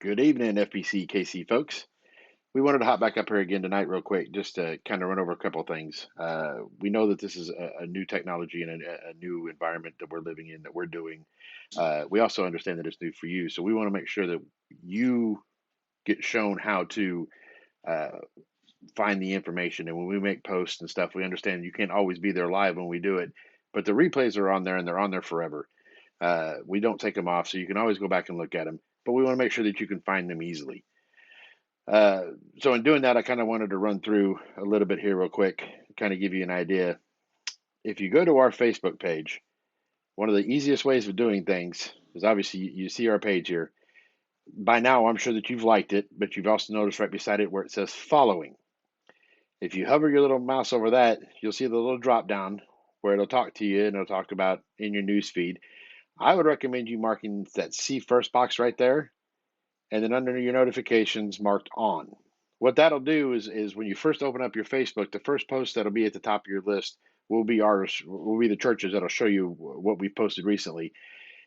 Good evening, FPC KC folks. We wanted to hop back up here again tonight, real quick, just to kind of run over a couple of things. We know that this is a new technology and a new environment that we're living in, that we're doing. We also understand that it's new for you. So we want to make sure that you get shown how to uh, find the information. And when we make posts and stuff, we understand you can't always be there live when we do it, but the replays are on there and they're on there forever. We don't take them off, so you can always go back and look at them, but we want to make sure that you can find them easily. Uh, so in doing that, I kind of wanted to run through a little bit here real quick, kind of give you an idea. If you go to our Facebook page, one of the easiest ways of doing things is obviously you see our page here. By now, I'm sure that you've liked it, but you've also noticed right beside it where it says following. If you hover your little mouse over that, you'll see the little drop down where it'll talk to you and it'll talk about in your news feed. I would recommend you marking that see first box right there, and then under your notifications marked on. What that'll do is when you first open up your Facebook, the first post that'll be at the top of your list will be ours, will be the churches that'll show you what we've posted recently.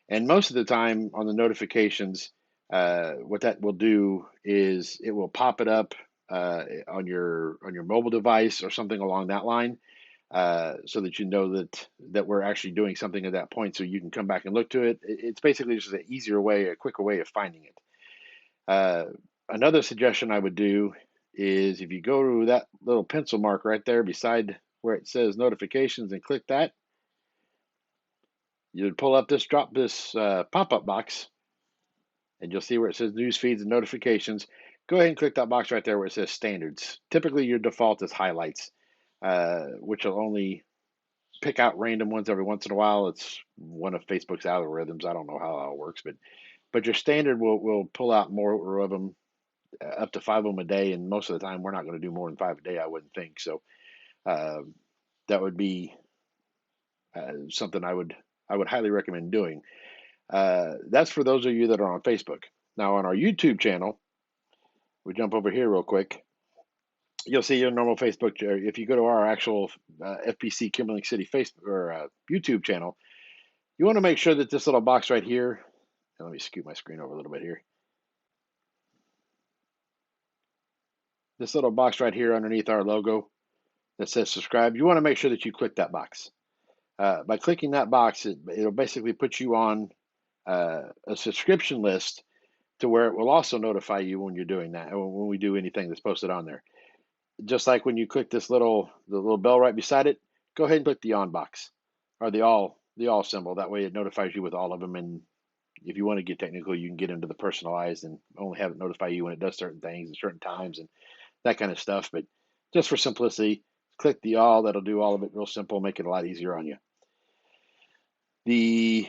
And most of the time on the notifications, what that will do is it will pop it up on your mobile device or something along that line, so that you know that we're actually doing something at that point, so you can come back and look to it. It's basically just an easier way, a quicker way of finding it. Uh, Another suggestion I would do is if you go to that little pencil mark right there beside where it says notifications and click that, you would pull up this pop-up box, and you'll see where it says news feeds and notifications. Go ahead and click that box right there where it says standards. Typically, your default is highlights, which will only pick out random ones every once in a while. It's one of Facebook's algorithms. I don't know how that works, but your standard will pull out more of them, up to 5 of them a day, and most of the time we're not going to do more than 5 a day, I wouldn't think. So uh, that would be something I would highly recommend doing. That's for those of you that are on Facebook. Now on our YouTube channel, we jump over here real quick. You'll see your normal Facebook. If you go to our actual FPC Kimberling City Facebook or YouTube channel, you want to make sure that this little box right here. Let me scoot my screen over a little bit here. This little box right here underneath our logo that says subscribe, you want to make sure that you click that box. By clicking that box, it'll basically put you on a subscription list to where it will also notify you when you're doing that, when we do anything that's posted on there. Just like when you click the little bell right beside it, go ahead and click the on box or the all symbol. That way it notifies you with all of them. And if you want to get technical, you can get into the personalized and only have it notify you when it does certain things at certain times and that kind of stuff. But just for simplicity, click the all. That'll do all of it real simple, make it a lot easier on you. The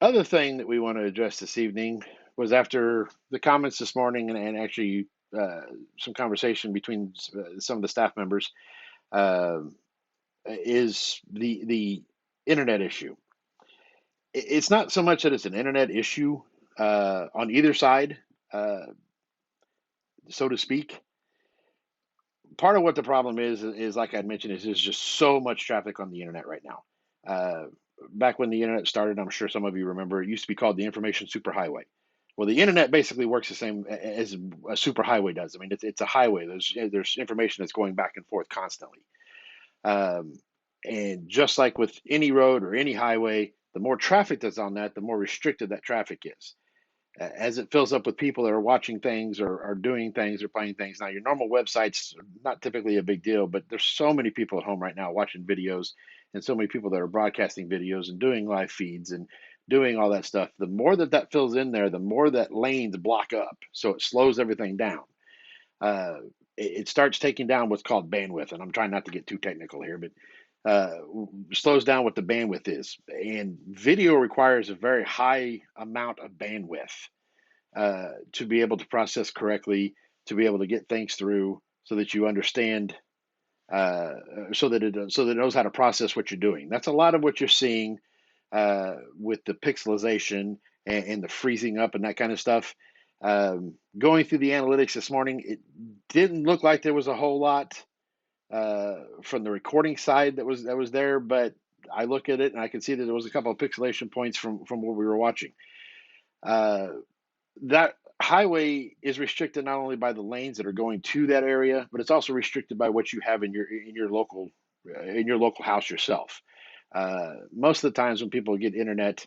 other thing that we want to address this evening was after the comments this morning and actually some conversation between some of the staff members, uh, is the internet issue. It's not so much that it's an internet issue on either side, uh, so to speak. Part of what the problem is like I mentioned, is there's just so much traffic on the internet right now. Uh, Back when the internet started, I'm sure some of you remember, it used to be called the information superhighway. Well, the internet basically works the same as a superhighway does. I mean, it's a highway. There's information that's going back and forth constantly. Um, and just like with any road or any highway, the more traffic that's on that, the more restricted that traffic is. As it fills up with people that are watching things or doing things or playing things. Now, your normal website's not typically a big deal, but there's so many people at home right now watching videos, and so many people that are broadcasting videos and doing live feeds and doing all that stuff. The more that fills in there, the more that lanes block up. So it slows everything down. Uh, it starts taking down what's called bandwidth, and I'm trying not to get too technical here, but uh, slows down what the bandwidth is. And video requires a very high amount of bandwidth to be able to process correctly, to be able to get things through, so that you understand, uh, so that it knows how to process what you're doing. That's a lot of what you're seeing with the pixelization and the freezing up and that kind of stuff. Going through the analytics this morning, it didn't look like there was a whole lot from the recording side that was there, but I look at it and I can see that there was a couple of pixelation points from what we were watching. Uh, that highway is restricted not only by the lanes that are going to that area, but it's also restricted by what you have in your local house yourself. Most of the times when people get internet,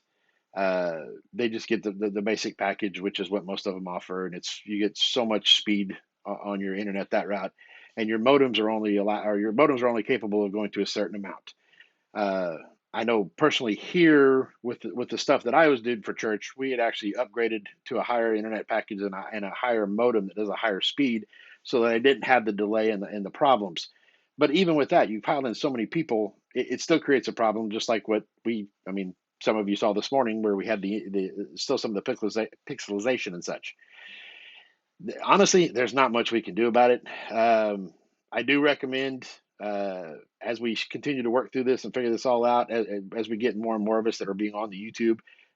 they just get the basic package, which is what most of them offer, and it's you get so much speed on your internet that route, and your modems are only capable of going to a certain amount. Uh, I know personally here with the stuff that I was doing for church, we had actually upgraded to a higher internet package and a higher modem that does a higher speed, so that I didn't have the delay and the problems. But even with that, you pile in so many people, it still creates a problem. Just like I mean, some of you saw this morning where we had the still some of the pixelization and such. Honestly, there's not much we can do about it. I do recommend, as we continue to work through this and figure this all out, as we get more and more of us that are being on the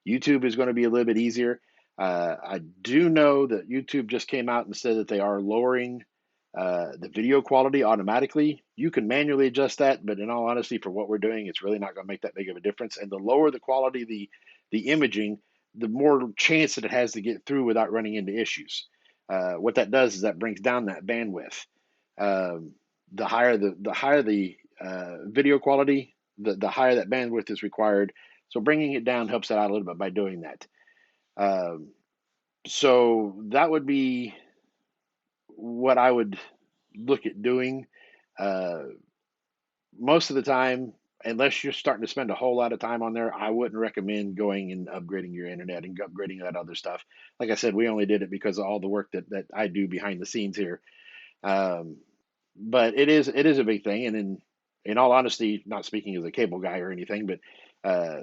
YouTube is going to be a little bit easier. I do know that YouTube just came out and said that they are lowering the video quality automatically. You can manually adjust that, but in all honesty, for what we're doing, it's really not going to make that big of a difference. And the lower the quality, the imaging, the more chance that it has to get through without running into issues. What that does is that brings down that bandwidth. Um, the higher the video quality, the higher that bandwidth is required. So bringing it down helps it out a little bit by doing that. Um, so that would be what I would look at doing. Uh, Most of the time, unless you're starting to spend a whole lot of time on there, I wouldn't recommend going and upgrading your internet and upgrading that other stuff. Like I said, we only did it because of all the work that I do behind the scenes here. Um, but it is a big thing, and in all honesty, not speaking as a cable guy or anything, but uh,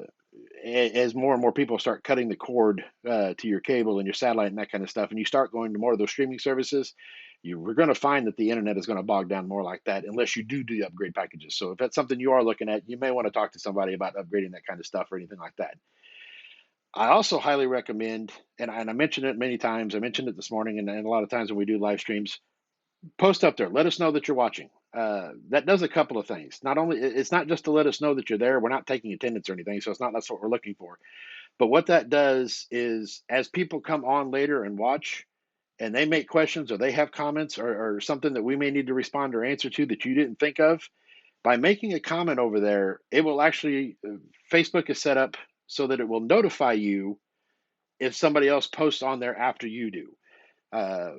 as more and more people start cutting the cord to your cable and your satellite and that kind of stuff, and you start going to more of those streaming services, we're going to find that the internet is going to bog down more like that unless you do the upgrade packages. So if that's something you are looking at, you may want to talk to somebody about upgrading that kind of stuff or anything like that. I also highly recommend, and I mentioned it many times. I mentioned it this morning, and a lot of times when we do live streams, post up there. Let us know that you're watching. That does a couple of things. Not only it's not just to let us know that you're there. We're not taking attendance or anything, so it's not that's what we're looking for. But what that does is, as people come on later and watch, and they make questions or they have comments or something that we may need to respond or answer to that you didn't think of, by making a comment over there, it will actually Facebook is set up so that it will notify you if somebody else posts on there after you do. Uh,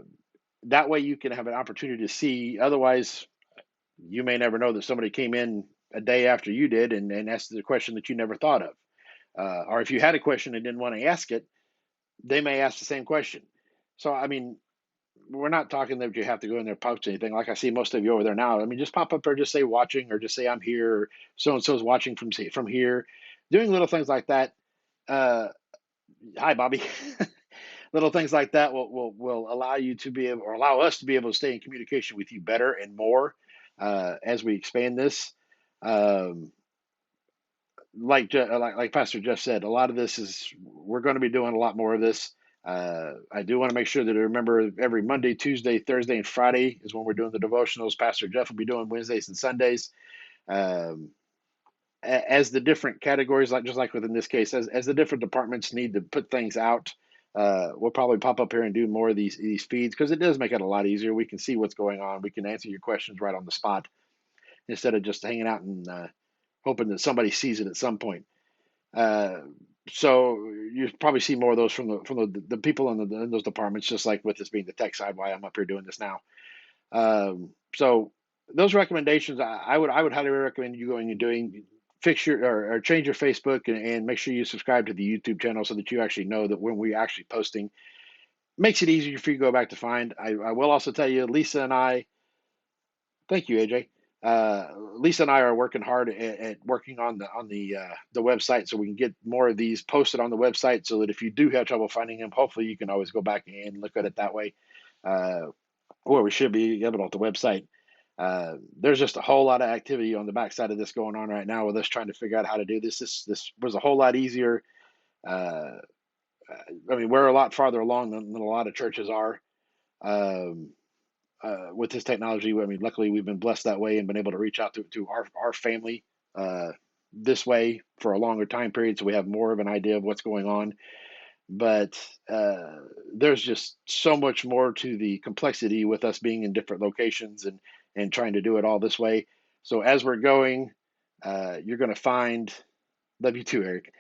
that way you can have an opportunity to see. Otherwise, you may never know that somebody came in a day after you did and asked the question that you never thought of. Or if you had a question and didn't want to ask it, they may ask the same question. So, I mean, we're not talking that you have to go in there post anything. Like I see most of you over there now. I mean, just pop up there, just say watching, or just say I'm here, or so and so's watching from here. Doing little things like that. Uh, Hi, Bobby. Little things like that will allow you to be able, or allow us to be able to stay in communication with you better and more as we expand this. Um, like Pastor Jeff said, a lot of this is we're going to be doing a lot more of this. I do want to make sure that I remember every Monday, Tuesday, Thursday, and Friday is when we're doing the devotionals. Pastor Jeff will be doing Wednesdays and Sundays. Um, as the different categories, like just like within this case, as the different departments need to put things out, we'll probably pop up here and do more of these feeds because it does make it a lot easier. We can see what's going on. We can answer your questions right on the spot instead of just hanging out and hoping that somebody sees it at some point. Uh, so you probably see more of those from the people in those departments, just like with this being the tech side. Why I'm up here doing this now. So those recommendations, I would highly recommend you going and doing fix your or change your Facebook and make sure you subscribe to the YouTube channel so that you actually know that when we're actually posting, makes it easier for you to go back to find. I will also tell you, Lisa and I, thank you, AJ. Lisa and I are working hard at working on the website so we can get more of these posted on the website so that if you do have trouble finding them, hopefully you can always go back and look at it that way. Uh, or we should be able to the website. There's just a whole lot of activity on the backside of this going on right now with us trying to figure out how to do this. This was a whole lot easier. Uh, I mean, we're a lot farther along than a lot of churches are um, with this technology. I mean, luckily we've been blessed that way and been able to reach out to our family uh, this way for a longer time period, so we have more of an idea of what's going on. but there's just so much more to the complexity with us being in different locations and trying to do it all this way. So as we're going, you're going to find, love you too, Eric.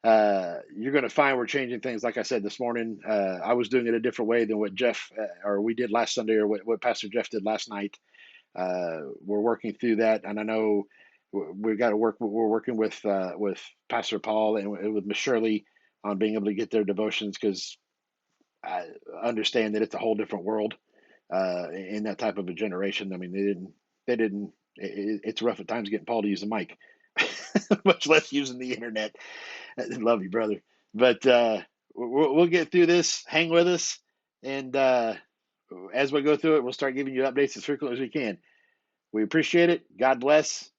You're going to find we're changing things. Like I said this morning, I was doing it a different way than what Jeff or we did last Sunday, or what Pastor Jeff did last night. We're working through that, and I know we've got to work. We're working with Pastor Paul and with Miss Shirley on being able to get their devotions, because I understand that it's a whole different world in that type of a generation. I mean, they didn't. It's rough at times getting Paul to use the mic, much less using the internet. Love you, brother, but we'll get through this. Hang with us, and as we go through it, we'll start giving you updates as frequently as we can. We appreciate it. God bless.